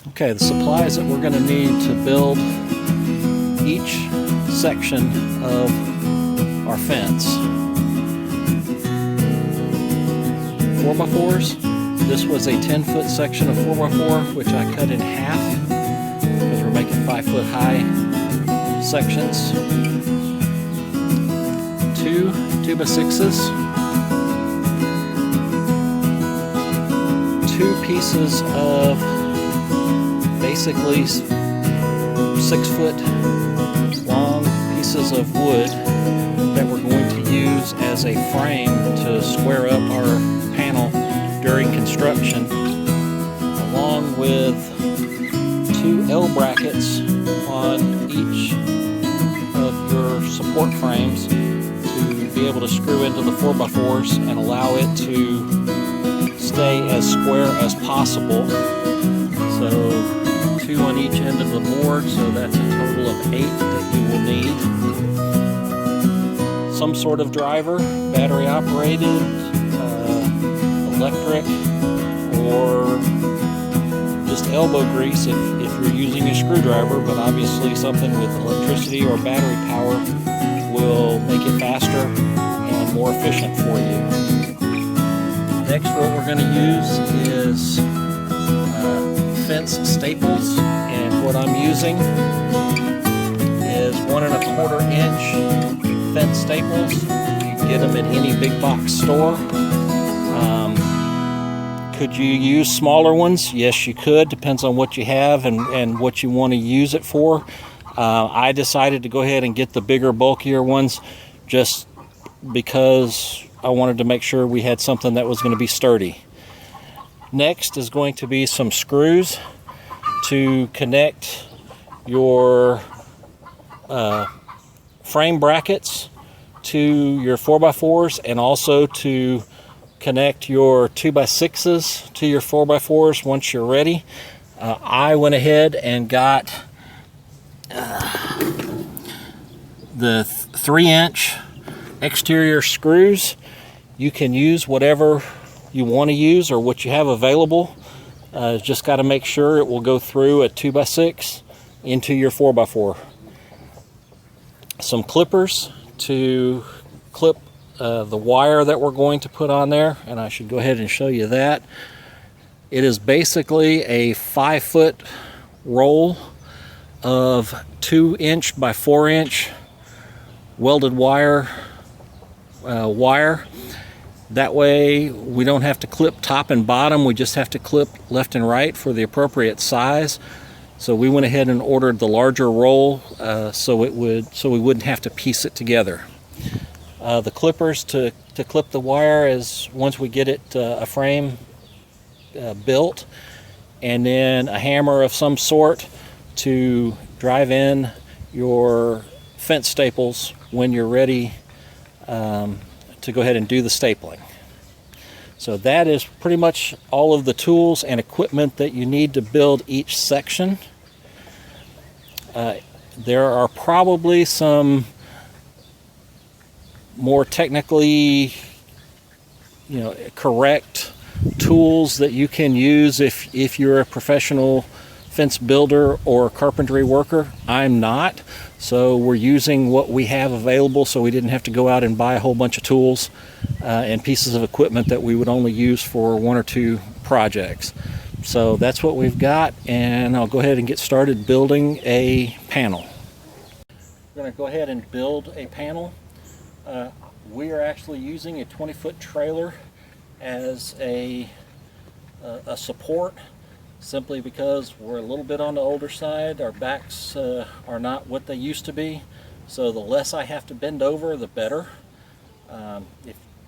Okay, the supplies that we're going to need to build each section of our fence. 4x4s. This was a 10-foot section of 4x4, which I cut in half because we're making 5-foot high sections. 2 2x6s. 2 pieces of basically 6-foot long pieces of wood that we're going to use as a frame to square up our panel during construction, along with 2 L brackets on each of your support frames to be able to screw into the 4x4s and allow it to stay as square as possible. So 2 on each end of the board, so that's a total of 8 that you will need. Some sort of driver, battery operated, electric, or just elbow grease if you're using a screwdriver, but obviously something with electricity or battery power will make it faster and more efficient for you. Next, what we're going to use is fence staples, and what I'm using is 1 1/4 inch fence staples. You can get them at any big box store. Could you use smaller ones? Yes, you could. Depends on what you have and what you want to use it for. I decided to go ahead and get the bigger, bulkier ones just because I wanted to make sure we had something that was going to be sturdy. Next is going to be some screws to connect your frame brackets to your 4x4s, and also to connect your 2x6s to your 4x4s once you're ready. I went ahead and got the 3-inch exterior screws. You can use whatever you want to use or what you have available. Just got to make sure it will go through a 2x6 into your 4x4. Some clippers to clip the wire that we're going to put on there, and I should go ahead and show you that. It is basically a 5-foot roll of 2-inch by 4-inch welded wire. That way we don't have to clip top and bottom, we just have to clip left and right for the appropriate size. So we went ahead and ordered the larger roll so we wouldn't have to piece it together. The clippers to clip the wire is once we get it a frame built, and then a hammer of some sort to drive in your fence staples when you're ready to go ahead and do the stapling. So that is pretty much all of the tools and equipment that you need to build each section. There are probably some more technically, correct tools that you can use if you're a professional fence builder or carpentry worker. I'm not, so we're using what we have available, so we didn't have to go out and buy a whole bunch of tools and pieces of equipment that we would only use for 1 or 2 projects. So that's what we've got, and I'll go ahead and get started building a panel. We're going to go ahead and build a panel. We are actually using a 20-foot trailer as a support, simply because we're a little bit on the older side. Our backs are not what they used to be, so the less I have to bend over, the better.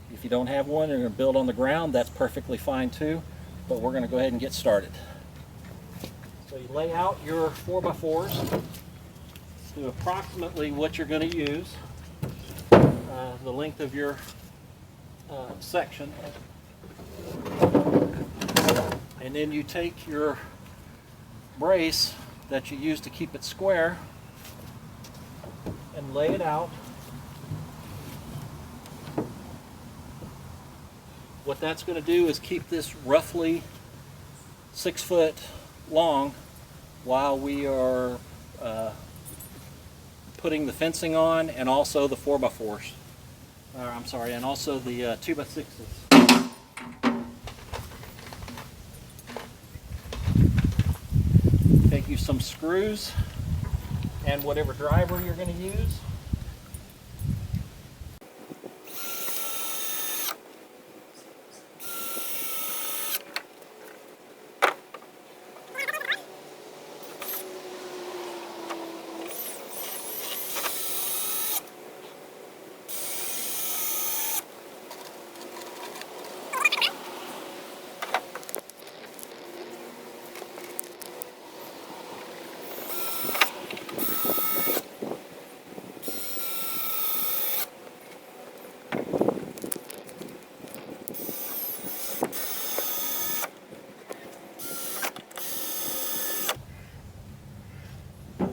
If you don't have one and you're going to build on the ground, that's perfectly fine too, but we're going to go ahead and get started. So you lay out your 4x4s to approximately what you're going to use, the length of your section, and then you take your brace that you use to keep it square and lay it out. What that's going to do is keep this roughly 6 foot long while we are putting the fencing on, and also the 4x4s. I'm sorry, and also the 2x6s. Take you some screws and whatever driver you're going to use.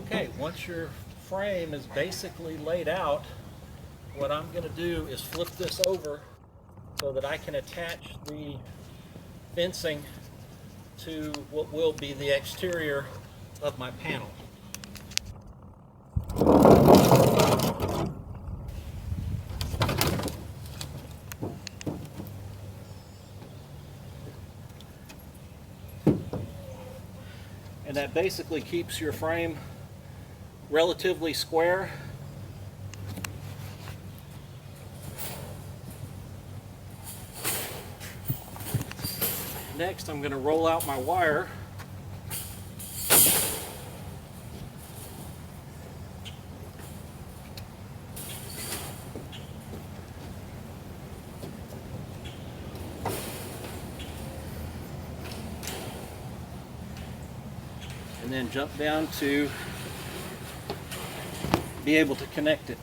Okay, once your frame is basically laid out, what I'm going to do is flip this over so that I can attach the fencing to what will be the exterior of my panel. And that basically keeps your frame relatively square. Next, I'm going to roll out my wire. And then jump down to be able to connect it.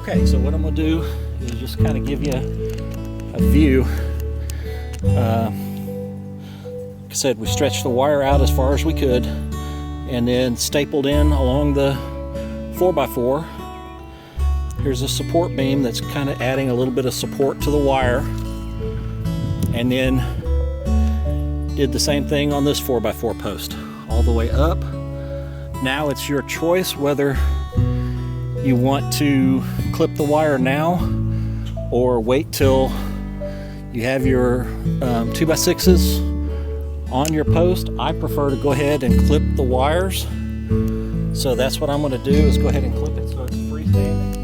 Okay, so what I'm going to do is just kind of give you a view. Like I said, we stretched the wire out as far as we could and then stapled in along the 4x4. Here's a support beam that's kind of adding a little bit of support to the wire. And then did the same thing on this 4x4 post, all the way up. Now it's your choice whether you want to clip the wire now or wait till you have your 2x6s on your post. I prefer to go ahead and clip the wires. So that's what I'm going to do, is go ahead and clip it so it's freestanding.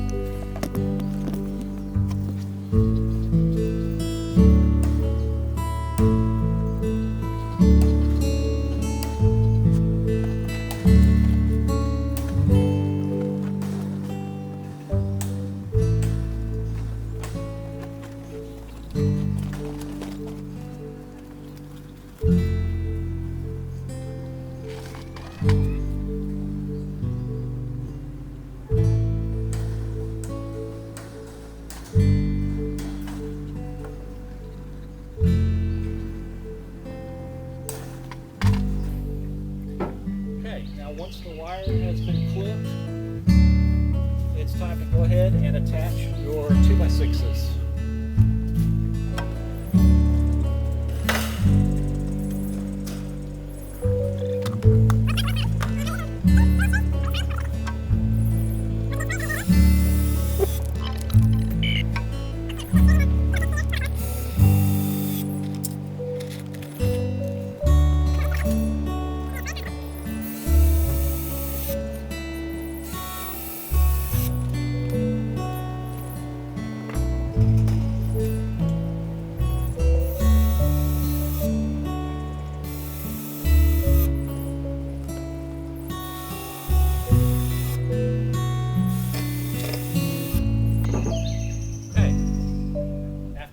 Now once the wire has been clipped, it's time to go ahead and attach your 2x6s.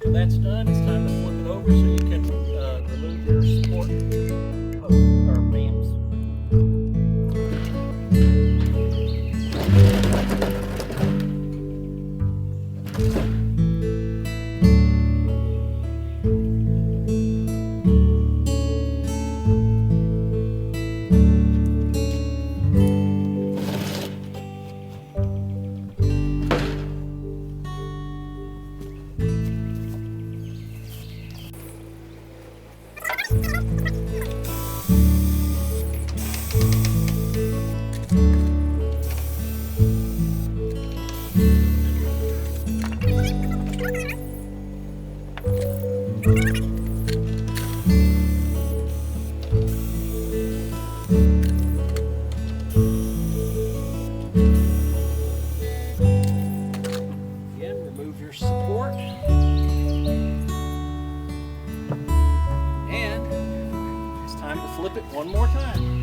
That's done, it's time to flip it over so you can remove your support or beams. Support, and it's time to flip it one more time.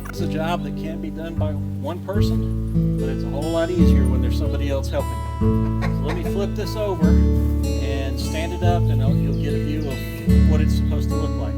It's a job that can be done by one person, but it's a whole lot easier when there's somebody else helping you. So let me flip this over and stand it up, and you'll get a view of what it's supposed to look like.